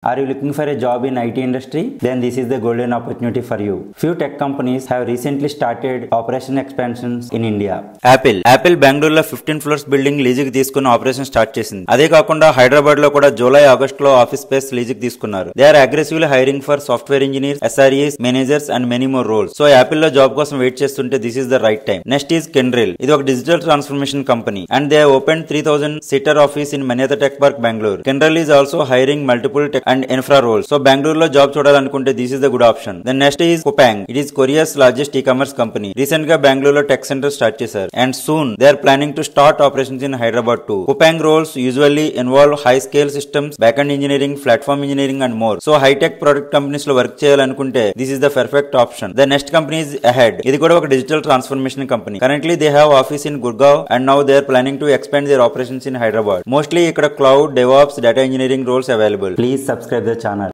Are you looking for a job in IT industry? Then this is the golden opportunity for you. Few tech companies have recently started operation expansions in India. Apple బెంగళూరులో 15 floors building లీజుకి తీసుకుని operation start చేసింది. అదే కాకుండా హైదరాబాద్ లో కూడా July August లో office space లీజుకి తీసుకున్నారు. They are aggressively hiring for software engineers, SREs, managers and many more roles. So Apple లో జాబ్ కోసం వెయిట్ చేస్తుంటే this is the right time. Next is Kyndryl. ఇది ఒక digital transformation company and they open 3000 seater office in Manyata Tech Park, Bangalore. Kyndryl is also hiring multiple tech and infra roles. So Bangalore లో job చూడాలనుకుంటే this is the good option. Then next is Coupang. It is Korea's largest e-commerce company. Recent గా బెంగళూరు లో tech centre start చేశారు and soon they are planning to start operations in Hyderabad too. Coupang roles usually involve high scale systems, backend engineering, platform engineering and more. So high tech product companies లో work చేయాలనుకుంటే this is the perfect option. The next company is Ahead. ఇది కూడా ఒక digital transformation company. Currently they have office in Gurgaon and now they are planning to expand their operations in Hyderabad. Mostly ఇక్కడ cloud, DevOps, data engineering roles available. Please subscribe the channel.